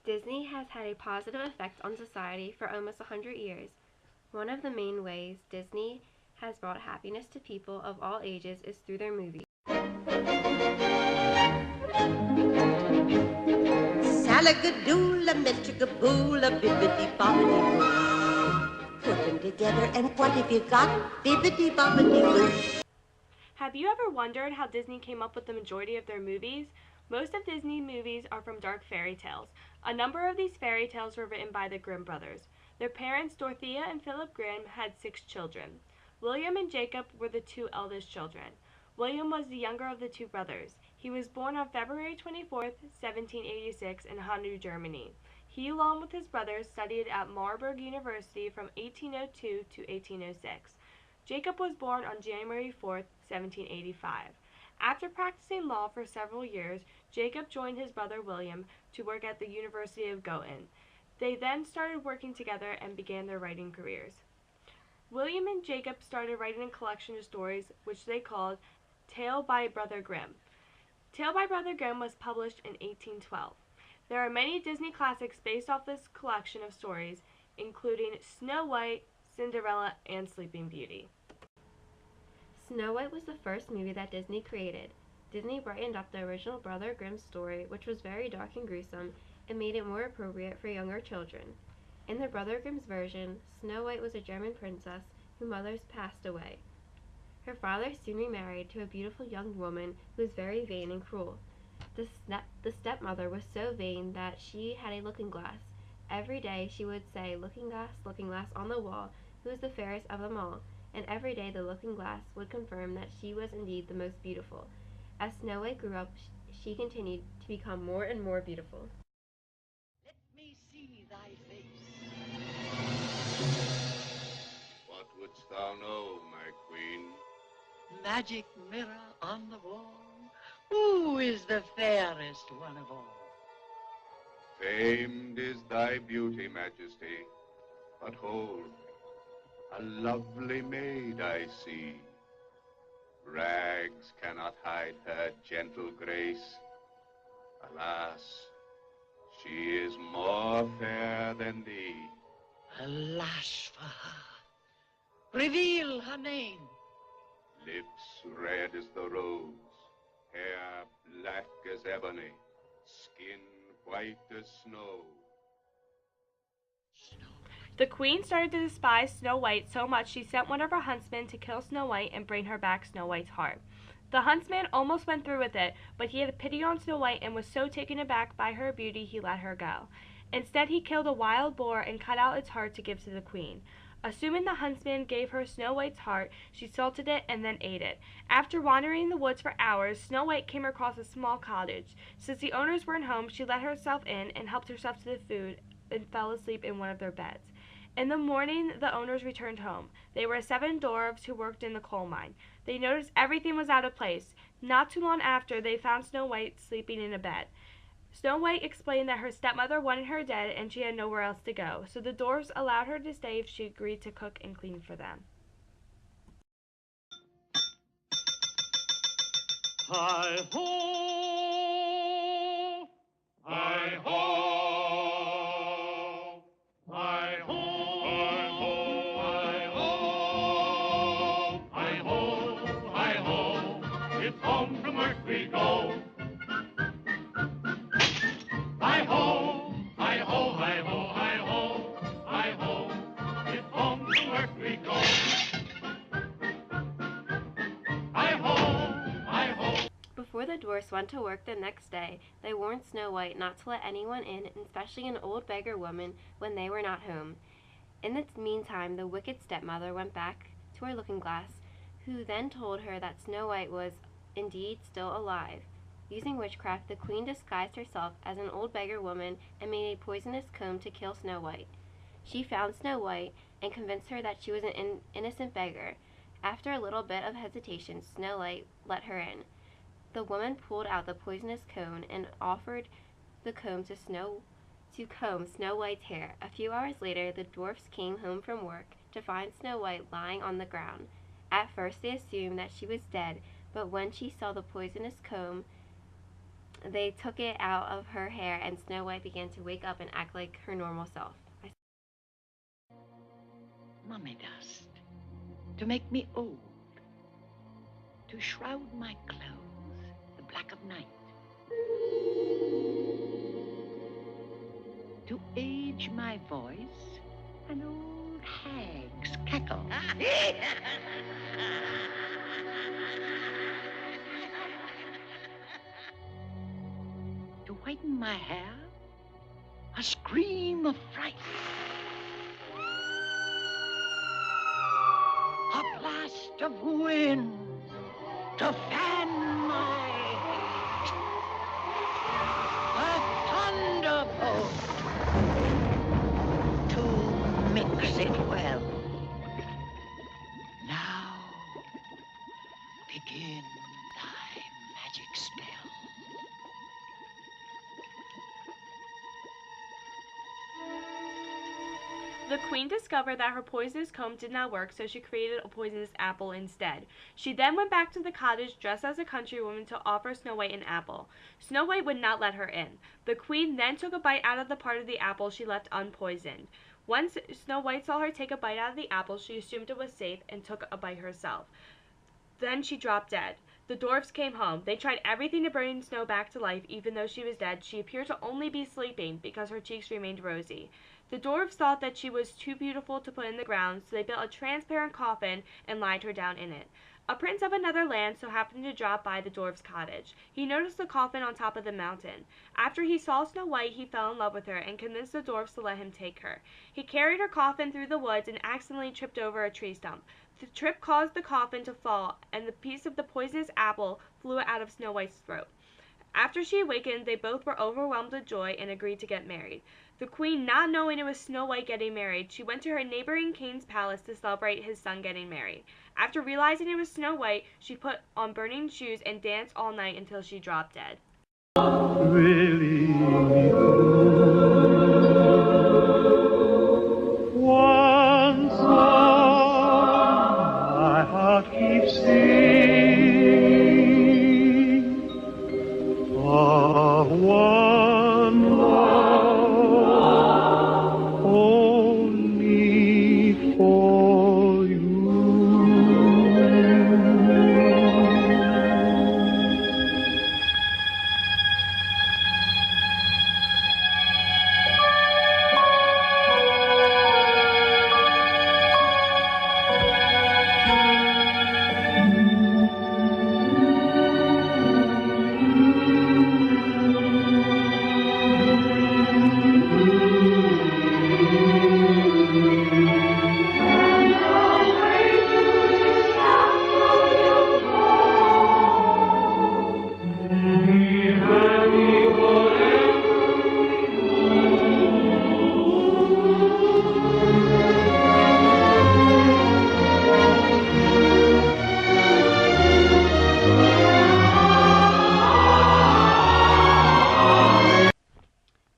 Disney has had a positive effect on society for almost 100 years. One of the main ways Disney has brought happiness to people of all ages is through their movies. Salagadoola, metricaboola, bibbidi bobbidi boo. Put them together and what have you got? Bibbidi bobbidi boo. Have you ever wondered how Disney came up with the majority of their movies? Most of Disney movies are from dark fairy tales. A number of these fairy tales were written by the Grimm brothers. Their parents, Dorothea and Philip Grimm, had 6 children. William and Jacob were the 2 eldest children. William was the younger of the 2 brothers. He was born on February 24th, 1786 in Hanau, Germany. He, along with his brothers, studied at Marburg University from 1802 to 1806. Jacob was born on January 4th, 1785. After practicing law for several years, Jacob joined his brother William to work at the University of Göttingen. They then started working together and began their writing careers. William and Jacob started writing a collection of stories which they called Tale by Brother Grimm. Tale by Brother Grimm was published in 1812. There are many Disney classics based off this collection of stories, including Snow White, Cinderella, and Sleeping Beauty. Snow White was the first movie that Disney created. Disney brightened up the original Brother Grimm story, which was very dark and gruesome, and made it more appropriate for younger children. In the Brother Grimm's version, Snow White was a German princess whose mother passed away. Her father soon remarried to a beautiful young woman who was very vain and cruel. The stepmother was so vain that she had a looking glass. Every day she would say, looking glass on the wall, who is the fairest of them all? And every day the looking glass would confirm that she was indeed the most beautiful. As Snow White grew up, she continued to become more and more beautiful. Let me see thy face. What wouldst thou know, my queen? Magic mirror on the wall, who is the fairest one of all? Famed is thy beauty, Majesty, but hold, a lovely maid I see. Rags cannot hide her gentle grace. Alas, she is more fair than thee. Alas for her. Reveal her name. Lips red as the rose, hair black as ebony, skin white as snow. The queen started to despise Snow White so much she sent one of her huntsmen to kill Snow White and bring her back Snow White's heart. The huntsman almost went through with it, but he had pity on Snow White and was so taken aback by her beauty he let her go. Instead, he killed a wild boar and cut out its heart to give to the queen. Assuming the huntsman gave her Snow White's heart, she salted it and then ate it. After wandering in the woods for hours, Snow White came across a small cottage. Since the owners weren't home, she let herself in and helped herself to the food and fell asleep in one of their beds. In the morning, the owners returned home. They were 7 dwarves who worked in the coal mine. They noticed everything was out of place. Not too long after, they found Snow White sleeping in a bed. Snow White explained that her stepmother wanted her dead and she had nowhere else to go, so the dwarves allowed her to stay if she agreed to cook and clean for them. Hi-ho! Hi-ho! Hi-ho! Hi-ho! Hi-ho! Hi-ho! It's home from work we go. Hi-ho! Hi-ho! Hi-ho! Hi-ho! Hi-ho! It's home from work we go. Before the dwarfs went to work the next day, they warned Snow White not to let anyone in, especially an old beggar woman, when they were not home. In the meantime, the wicked stepmother went back to her looking-glass, who then told her that Snow White was indeed still alive. Using witchcraft, the queen disguised herself as an old beggar woman and made a poisonous comb to kill Snow White. She found Snow White and convinced her that she was an innocent beggar. After a little bit of hesitation, Snow White let her in. The woman pulled out the poisonous comb and offered the comb to comb Snow White's hair. A few hours later, the dwarfs came home from work to find Snow White lying on the ground. At first they assumed that she was dead, but when she saw the poisonous comb They took it out of her hair, and Snow White began to wake up and act like her normal self. Mummy dust, to make me old, to shroud my clothes, the black of night, to age my voice, an old hag's cackle. To whiten my hair, a scream of fright. A blast of wind to fan my hate. A thunderbolt to mix it well. Now begin thy magic spell. The queen discovered that her poisonous comb did not work, so she created a poisonous apple instead. She then went back to the cottage dressed as a countrywoman to offer Snow White an apple. Snow White would not let her in. The queen then took a bite out of the part of the apple she left unpoisoned. Once Snow White saw her take a bite out of the apple, she assumed it was safe and took a bite herself. Then she dropped dead. The dwarfs came home. They tried everything to bring Snow back to life. Even though she was dead, she appeared to only be sleeping because her cheeks remained rosy. The dwarves thought that she was too beautiful to put in the ground, so they built a transparent coffin and lied her down in it. A prince of another land so happened to drop by the dwarf's cottage. He noticed the coffin on top of the mountain. After he saw Snow White, he fell in love with her and convinced the dwarfs to let him take her. He carried her coffin through the woods and accidentally tripped over a tree stump. The trip caused the coffin to fall, and the piece of the poisonous apple flew out of Snow White's throat. After she awakened, they both were overwhelmed with joy and agreed to get married. The queen, not knowing it was Snow White getting married, she went to her neighboring king's palace to celebrate his son getting married. After realizing it was Snow White, she put on burning shoes and danced all night until she dropped dead. Really, one song my heart keeps singing of one love only for you.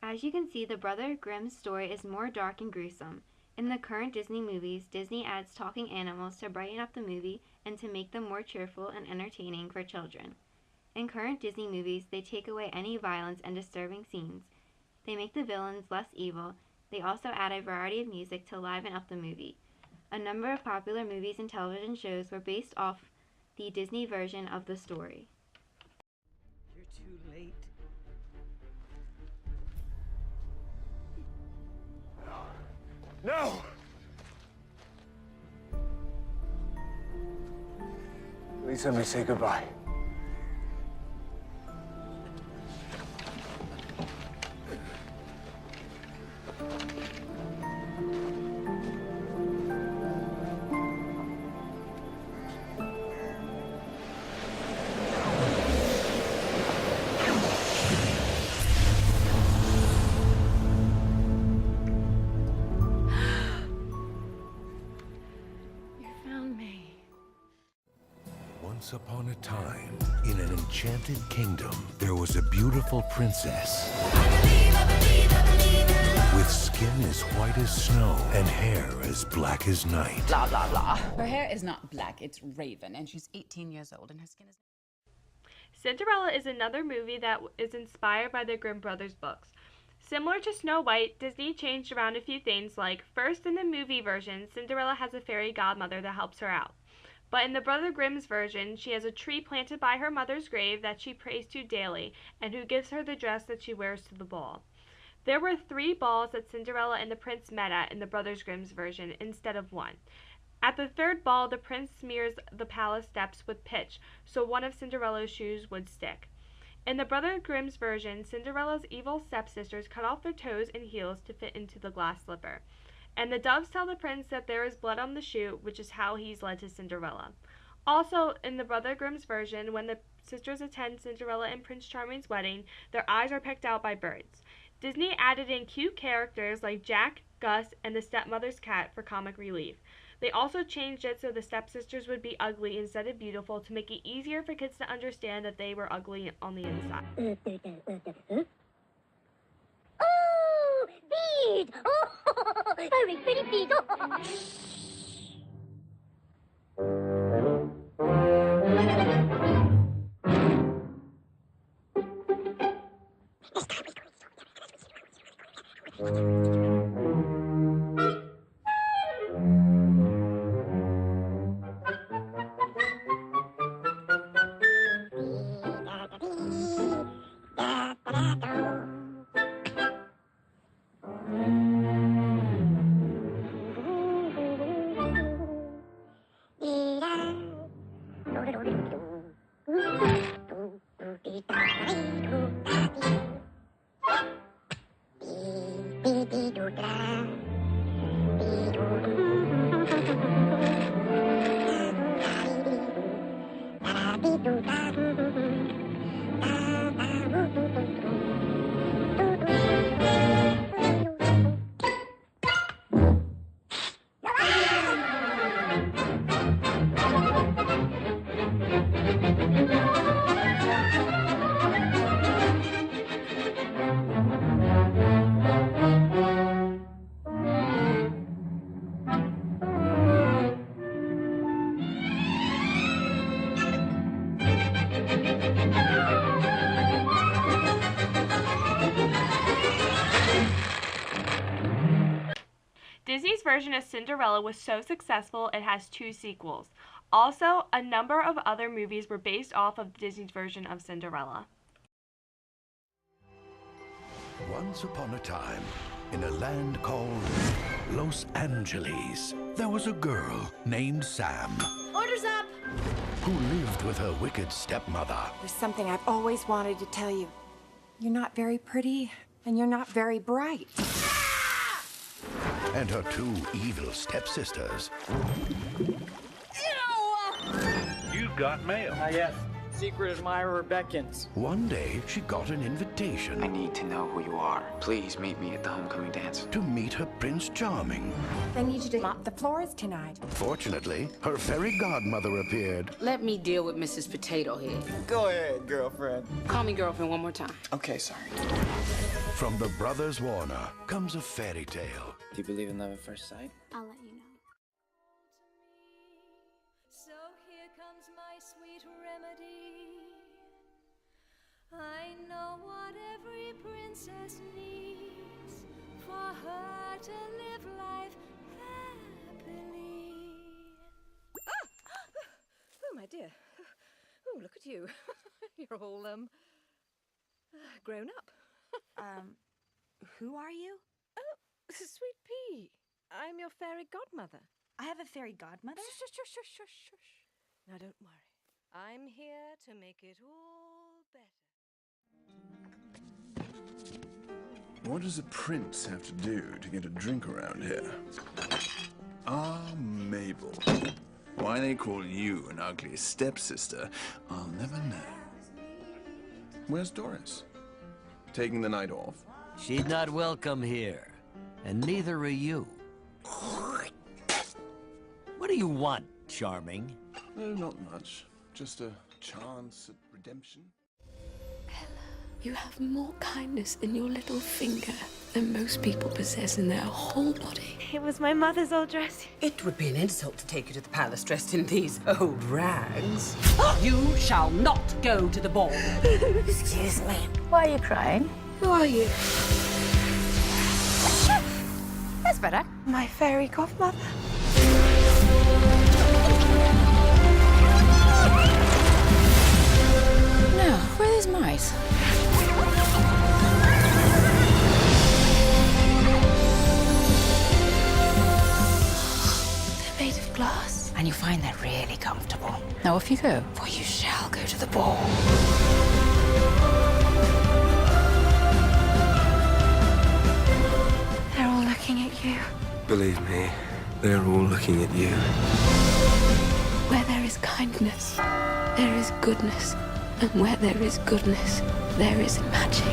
As you can see, the Brother Grimm's story is more dark and gruesome. In the current Disney movies, Disney adds talking animals to brighten up the movie and to make them more cheerful and entertaining for children. In current Disney movies, they take away any violence and disturbing scenes. They make the villains less evil. They also add a variety of music to liven up the movie. A number of popular movies and television shows were based off the Disney version of the story. You're too late. No! Please let me say goodbye. Once upon a time, in an enchanted kingdom, there was a beautiful princess with skin as white as snow and hair as black as night. Blah, blah, blah. Her hair is not black, it's raven, and she's 18 years old, and her skin is... Cinderella is another movie that is inspired by the Grimm brothers' books. Similar to Snow White, Disney changed around a few things, like first, in the movie version, Cinderella has a fairy godmother that helps her out. But in the Brother Grimm's version, she has a tree planted by her mother's grave that she prays to daily, and who gives her the dress that she wears to the ball. There were 3 balls that Cinderella and the prince met at in the Brothers Grimm's version, instead of 1. At the 3rd ball, the prince smears the palace steps with pitch, so one of Cinderella's shoes would stick. In the Brother Grimm's version, Cinderella's evil stepsisters cut off their toes and heels to fit into the glass slipper. And the doves tell the prince that there is blood on the shoe, which is how he's led to Cinderella. Also, in the Brother Grimm's version, when the sisters attend Cinderella and Prince Charming's wedding, their eyes are picked out by birds. Disney added in cute characters like Jack, Gus, and the stepmother's cat for comic relief. They also changed it so the stepsisters would be ugly instead of beautiful to make it easier for kids to understand that they were ugly on the inside. Oh, bead! Oh, very pretty bead! Oh. Disney's version of Cinderella was so successful it has 2 sequels. Also, a number of other movies were based off of Disney's version of Cinderella. Once upon a time, in a land called Los Angeles, there was a girl named Sam Orders up! who lived with her wicked stepmother. There's something I've always wanted to tell you. You're not very pretty, and you're not very bright. And her 2 evil stepsisters. You've got mail. Yes. Secret admirer beckons. One day, she got an invitation. I need to know who you are. Please meet me at the homecoming dance. To meet her Prince Charming. I need you to mop the floors tonight. Fortunately, her fairy godmother appeared. Let me deal with Mrs. Potato Head. Go ahead, girlfriend. Call me girlfriend one more time. Okay, sorry. From the Brothers Warner comes a fairy tale. Do you believe in love at first sight? I'll let you know. So here comes my sweet remedy. I know what every princess needs for her to live life happily. Oh, my dear. Oh, look at you. You're all, grown up. Who are you? Oh, Sweet Pea. I'm your fairy godmother. I have a fairy godmother? Shush, shush, shush, shush, shush. Now, don't worry. I'm here to make it all better. What does a prince have to do to get a drink around here? Ah, Mabel. Why they call you an ugly stepsister, I'll never know. Where's Doris? Taking the night off? She's not welcome here, and neither are you. What do you want, Charming? No, not much. Just a chance at redemption. You have more kindness in your little finger than most people possess in their whole body. It was my mother's old dress. It would be an insult to take you to the palace dressed in these old rags. You shall not go to the ball. Excuse me. Why are you crying? Who are you? That's better. My fairy godmother. Now, where are those mice? They're made of glass. And you find they're really comfortable. Now off you go, for you shall go to the ball. They're all looking at you. Believe me, they're all looking at you. Where there is kindness, there is goodness. And where there is goodness, there is magic.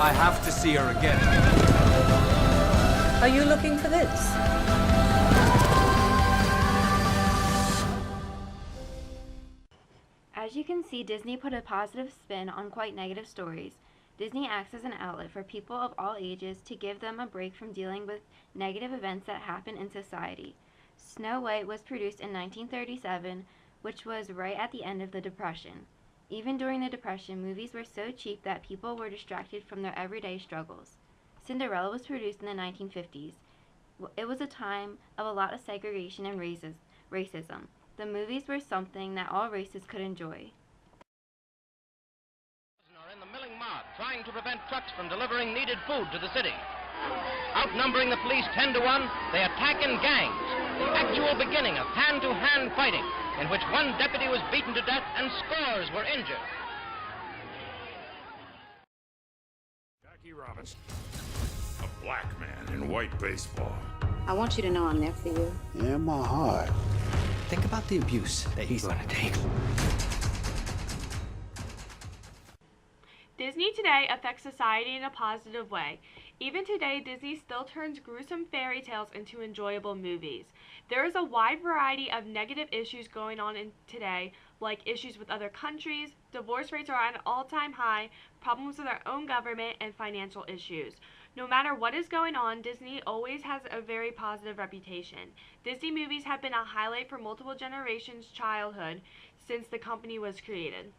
I have to see her again. Are you looking for this? As you can see, Disney put a positive spin on quite negative stories. Disney acts as an outlet for people of all ages to give them a break from dealing with negative events that happen in society. Snow White was produced in 1937, which was right at the end of the Depression. Even during the Depression, movies were so cheap that people were distracted from their everyday struggles. Cinderella was produced in the 1950s. It was a time of a lot of segregation and racism. The movies were something that all races could enjoy. Trying to prevent trucks from delivering needed food to the city. Outnumbering the police 10 to 1, they attack in gangs. The actual beginning of hand-to-hand fighting, in which one deputy was beaten to death and scores were injured. Jackie Robinson, a black man in white baseball. I want you to know I'm there for you. In my heart. Think about the abuse that he's gonna take. Disney today affects society in a positive way. Even today, Disney still turns gruesome fairy tales into enjoyable movies. There is a wide variety of negative issues going on today, like issues with other countries, divorce rates are at an all-time high, problems with our own government, and financial issues. No matter what is going on, Disney always has a very positive reputation. Disney movies have been a highlight for multiple generations' childhood since the company was created.